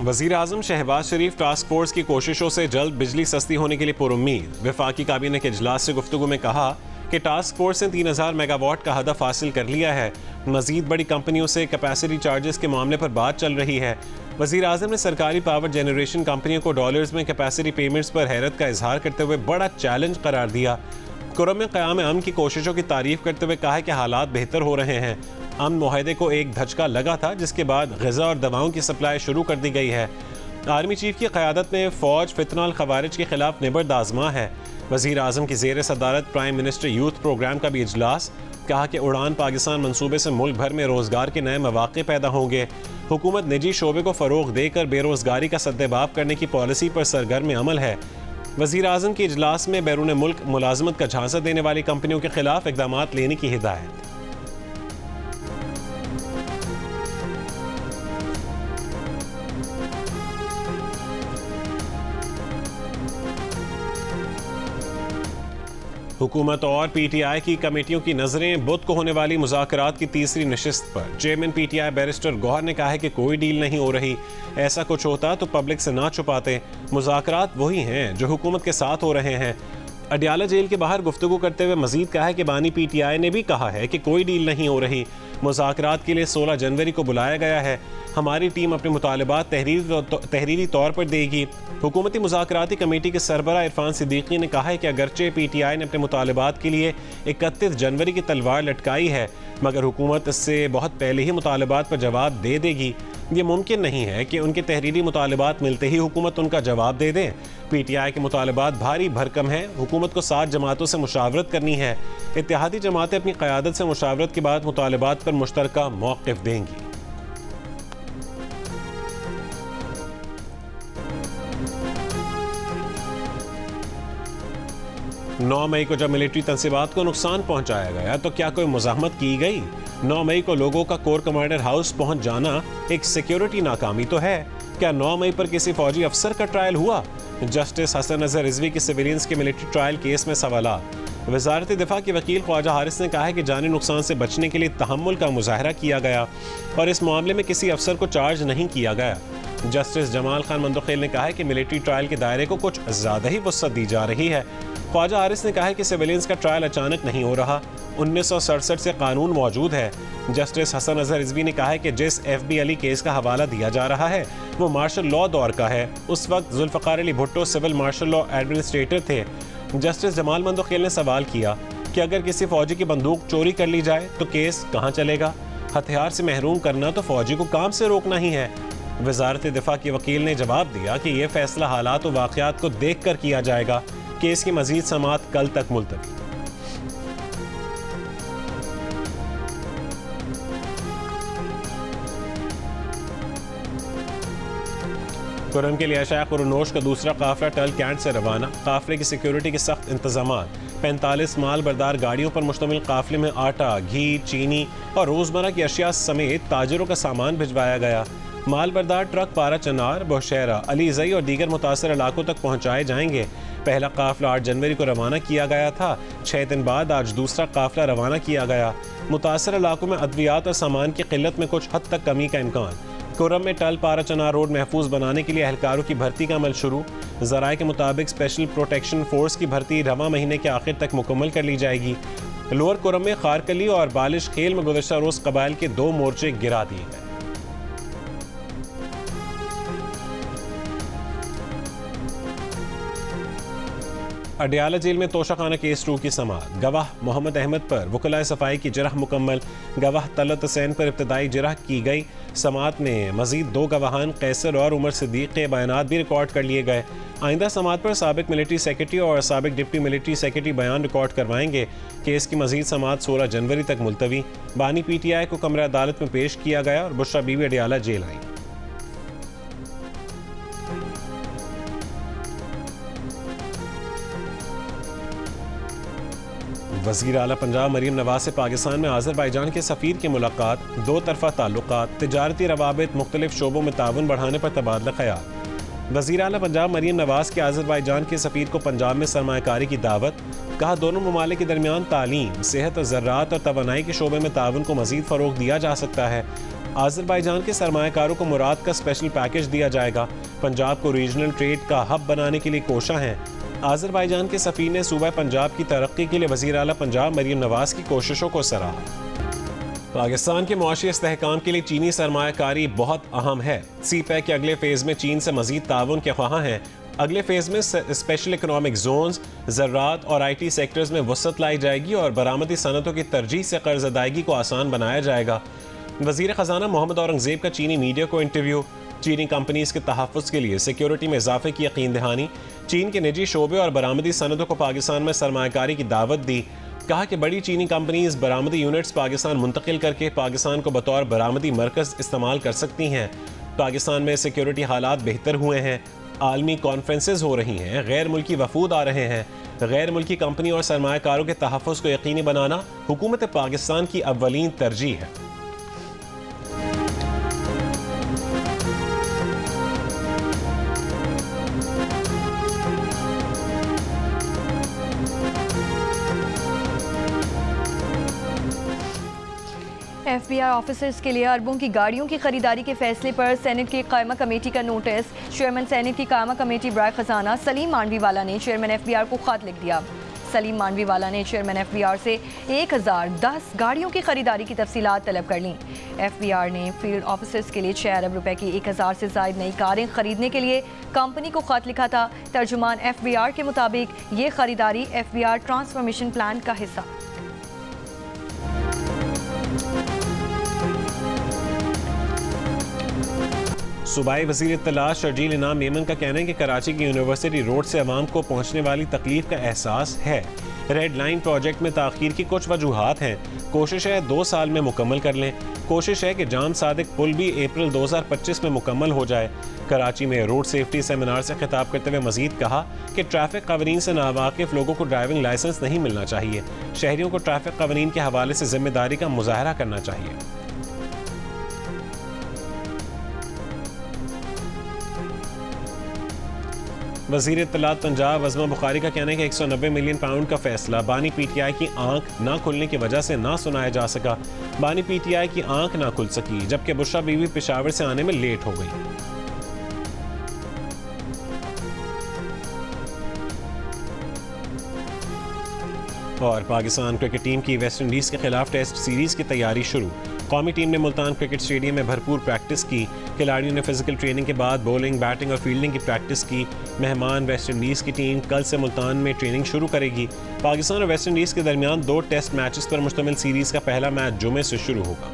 वज़ीर आज़म शहबाज शरीफ task force की कोशिशों से जल्द बिजली सस्ती होने के लिए पुरुम्मीद। वफाकी काबीना के इजलास से गुफ्तगू में कहा कि टास्क फोर्स ने 3000 मेगावाट का हदफ हासिल कर लिया है। मजीद बड़ी कंपनियों से कैपेसिटी चार्जेस के मामले पर बात चल रही है। वज़ीर आज़म ने सरकारी पावर जनरेशन कंपनियों को डॉलर्स में कैपेसिटी पेमेंट्स पर हैरत का इजहार करते हुए बड़ा चैलेंज करार दिया। कुर्रम में क़याम अमन की कोशिशों की तारीफ करते हुए कहा कि हालात बेहतर हो रहे हैं। अमन मुआहदे को एक धचका लगा था, जिसके बाद ग़िज़ा और दवाओं की सप्लाई शुरू कर दी गई है। आर्मी चीफ की क़यादत में फ़ौज फितनाल खवारिज के खिलाफ निबर्द आज़मा है। वज़ीर आज़म की ज़ेर सदारत प्राइम मिनिस्टर यूथ प्रोग्राम का भी इजलास। कहा कि उड़ान पाकिस्तान मंसूबे से मुल्क भर में रोज़गार के नए मौक़े पैदा होंगे। हुकूमत निजी शोबे को फ़रोग़ देकर बेरोज़गारी का सद्देबाब करने की पॉलिसी पर सरगर्म अमल है। वज़ीर आज़म के इजलास में बैरून मुल्क मुलाजमत का झांसा देने वाली कंपनियों के खिलाफ इक़दाम लेने की हिदायत। हुकूमत और पीटीआई की कमेटियों की नजरें बुध को होने वाली मुज़ाकरात की तीसरी नशिस्त पर। चेयरमैन पीटीआई बैरिस्टर गौहर ने कहा है कि कोई डील नहीं हो रही। ऐसा कुछ होता तो पब्लिक से ना छुपाते। मुज़ाकरात वही हैं जो हुकूमत के साथ हो रहे हैं। अडियाला जेल के बाहर गुफ्तगू करते हुए मजीद कहा है कि बानी पीटीआई ने भी कहा है कि कोई डील नहीं हो रही। मुज़ाकरात के लिए 16 जनवरी को बुलाया गया है। हमारी टीम अपने मुतालबात तहरीरी तौर पर देगी। हुकूमती मुज़ाकराती कमेटी के सरबरा इरफान सिद्दीकी ने कहा है कि अगरचे पीटीआई ने अपने मुतालबात के लिए 31 जनवरी की तलवार लटकाई है, मगर हुकूमत इससे बहुत पहले ही मुतालबात पर जवाब दे देगी। ये मुमकिन नहीं है कि उनके तहरीरी मुतालबात मिलते ही हुकूमत उनका जवाब दे दे। पीटीआई के मुतालबात भारी भरकम है। हुकूमत को 7 जमातों से मुशावरत करनी है। इत्तेहादी जमातें अपनी क़यादत से मुशावरत के बाद मुतालबात पर मुश्तरका मौक़िफ़ देंगी। 9 मई को जब मिलिट्री तंसीबात को नुकसान पहुंचाया गया तो क्या कोई मुज़ाहमत की गई? 9 मई को लोगों का कोर कमांडर हाउस पहुंच जाना एक सिक्योरिटी नाकामी तो है। क्या 9 मई पर किसी फौजी अफसर का ट्रायल हुआ? जस्टिस हसन अजहर रिजवी के सिविलियंस के मिलिट्री ट्रायल केस में सवालात। वज़ारत दिफा के वकील ख्वाजा हारिस ने कहा है कि जानी नुकसान से बचने के लिए तहम्मुल का मुजाहरा किया गया और इस मामले में किसी अफसर को चार्ज नहीं किया गया। जस्टिस जमाल खान मंदोखेल ने कहा है कि मिलिट्री ट्रायल के दायरे को कुछ ज़्यादा ही वुसअत दी जा रही है। ख्वाजा हारिस ने कहा है कि सिविलियंस का ट्रायल अचानक नहीं हो रहा। 1967 से कानून मौजूद है। जस्टिस हसन अजहर रिजवी ने कहा है कि जिस FB अली केस का हवाला दिया जा रहा है वो मार्शल लॉ दौर का है। उस वक्त Zulfikar Ali Bhutto civil martial law administrator थे। जस्टिस जमाल मंदोखेल ने सवाल किया कि अगर किसी फौजी की बंदूक चोरी कर ली जाए तो केस कहाँ चलेगा? हथियार से महरूम करना तो फौजी को काम से रोकना ही है। वज़ारत दिफा के वकील ने जवाब दिया कि यह फैसला हालात और वाक़यात को देख कर किया जाएगा। केस की मज़ीद समाअत कल तक मुलतवी। कुर्रम के लिए शाह कुरनोश का दूसरा काफिला टल कैंट से रवाना। काफिले की सिक्योरिटी के सख्त इंतजामात। 45 माल बरदार गाड़ियों पर मुश्तमिल काफिले में आटा, घी, चीनी और रोज़मर्रा की अशिया समेत ताजरों का सामान भिजवाया गया। माल बरदार ट्रक पारा चनार, बौशहरा, अलीजई और दीगर मुतासर इलाकों तक पहुँचाए जाएंगे। पहला काफिला 8 जनवरी को रवाना किया गया था। 6 दिन बाद आज दूसरा काफिला रवाना किया गया। मुतासर इलाकों में अद्वियात और सामान की किल्लत में कुछ हद तक कमी का इम्कान। कुर्रम में टल पारा चनार रोड महफूज बनाने के लिए एहलकारों की भर्ती का अमल शुरू। ज़राए के मुताबिक स्पेशल प्रोटेक्शन फोर्स की भर्ती रवा महीने के आखिर तक मुकम्मल कर ली जाएगी। लोअर कुर्रम में खारकली और बालिश खेल में गुज़श्ता रोज़ कबाइल के 2 मोर्चे गिरा दिए गए। अडियाला जेल में तोशाखाना केस 2 की समाअत। गवाह मोहम्मद अहमद पर वकलाए सफाई की जरह मुकम्मल। गवाह तलत हुसैन पर इब्तदाई जरह की गई। समाअत में मजीद 2 गवाहान कैसर और उमर सिद्दीक के बयानात भी रिकॉर्ड कर लिए गए। आइंदा समाअत पर साबिक मिलिट्री सेक्रेटरी और साबिक डिप्टी मिलिट्री सेक्रेटरी बयान रिकॉर्ड करवाएंगे। केस की मजीद समाअत 16 जनवरी तक मुलतवी। बानी PTI को कमरा अदालत में पेश किया गया और बुशरा बीवी अडियाला जेल आई। वज़ीर आला पंजाब मरीम नवाज से पाकिस्तान में आज़रबाईजान के सफ़ीर की मुलाकात। 2 तरफ़ा ताल्लुकात, तिजारती रवाबित, मुख्तलिफ शोबों में ताउन बढ़ाने पर तबादला ख़याल। वज़ीर आला पंजाब मरीम नवाज के आज़रबाईजान के सफ़ीर को पंजाब में सरमायाकारी की दावत। कहा दोनों ममालिक के दरमियान तालीम, सेहत, ज़राअत और तवानाई के शोबे में ताउन को मज़ीद फ़रोग़ दिया जा सकता है। आज़रबाईजान के सरमायाकारों को मुराद का स्पेशल पैकेज दिया जाएगा। पंजाब को रीजनल ट्रेड का हब बनाने के लिए कोशा हैं। आज़रबाईजान के सफ़ीर ने सूबा पंजाब की तरक्की के लिए वज़ीर आला पंजाब मरियम नवाज की कोशिशों को सराहा। पाकिस्तान के मुआशी इस्तेहकाम के लिए चीनी सरमायाकारी बहुत अहम है। CPEC के अगले फेज़ में चीन से मज़ीद ताउन के ख्वाह हैं। अगले फेज़ में स्पेशल इकनॉमिक जोन्स, ज़राअत और IT सेक्टर्स में वसअत लाई जाएगी और बरामदी सनतों की तरजीह से कर्ज अदायगी को आसान बनाया जाएगा। वज़ीर ख़जाना मोहम्मद औरंगज़ेब का चीनी मीडिया को इंटरव्यू। चीनी कंपनीज के तहफ़्फ़ुज़ के लिए सिक्योरिटी में इजाफे की यकीन दहानी। चीन के निजी शोबे और बरामदी सनतों को पाकिस्तान में सरमायाकारी की दावत दी। कहा कि बड़ी चीनी कंपनीज बरामदी यूनिट्स पाकिस्तान मुंतकिल करके पाकिस्तान को बतौर बरामदी मरकज़ इस्तेमाल कर सकती हैं। पाकिस्तान में सिक्योरिटी हालात बेहतर हुए हैं। आलमी कॉन्फ्रेंसेस हो रही हैं। गैर मुल्की वफूद आ रहे हैं। गैर मुल्की कंपनी और सरमायाकारों के तहफ़्फ़ुज़ को यकीनी बनाना हुकूमत पाकिस्तान की अव्वलीन तरजीह है। FBI ऑफिसर्स के लिए अरबों की गाड़ियों की खरीदारी के फैसले पर सेनेट की कायमा कमेटी का नोटिस। चेयरमैन सेनेट की कायमा कमेटी बराए खजाना सलीम मांडवीवाला ने चेयरमैन FBI को खत लिख दिया। सलीम मांडवीवाला ने चेयरमैन FBI से 1010 गाड़ियों की खरीदारी की तफसीलात तलब कर ली। FBI ने फील्ड ऑफिसर्स के लिए 6 अरब रुपए की 1000 से ज़ायद नई कारें खरीदने के लिए कंपनी को खत लिखा था। तर्जुमान FBI के मुताबिक ये खरीदारी FBI ट्रांसफॉर्मेशन प्लान का हिस्सा। सूबाई वज़ीर इत्तला शर्जील इनाम मेमन का कहना है कि कराची की यूनिवर्सिटी रोड से अवाम को पहुँचने वाली तकलीफ का एहसास है। रेड लाइन प्रोजेक्ट में ताख़ीर की कुछ वजूहात हैं। कोशिश है 2 साल में मुकम्मल कर लें। कोशिश है कि जाम सादिक पुल भी अप्रैल 2025 में मुकम्मल हो जाए। कराची में रोड सेफ्टी सेमिनार से खिताब करते हुए मजीद कहा कि ट्रैफिक कवानीन से नावाकिफ लोगों को ड्राइविंग लाइसेंस नहीं मिलना चाहिए। शहरियों को ट्रैफिक कवानीन के हवाले से जिम्मेदारी का मुजाहरा करना चाहिए। वज़ीर इत्तलात पंजाब अज़मा बुखारी का कहना है कि 190 मिलियन पाउंड का फैसला बानी PTI की आंख ना खुलने की वजह से ना सुनाया जा सका। बानी PTI की आंख ना खुल सकी, जबकि बुशरा बीवी पेशावर से आने में लेट हो गई। और पाकिस्तान क्रिकेट टीम की वेस्ट इंडीज़ के खिलाफ टेस्ट सीरीज़ की तैयारी शुरू। कौमी टीम ने मुल्तान क्रिकेट स्टेडियम में भरपूर प्रैक्टिस की। खिलाड़ियों ने फिजिकल ट्रेनिंग के बाद बॉलिंग, बैटिंग और फील्डिंग की प्रैक्टिस की। मेहमान वेस्ट इंडीज़ की टीम कल से मुल्तान में ट्रेनिंग शुरू करेगी। पाकिस्तान और वेस्ट इंडीज़ के दरमियान 2 टेस्ट मैचेस पर मुश्तमिल सीरीज़ का पहला मैच जुमे से शुरू होगा।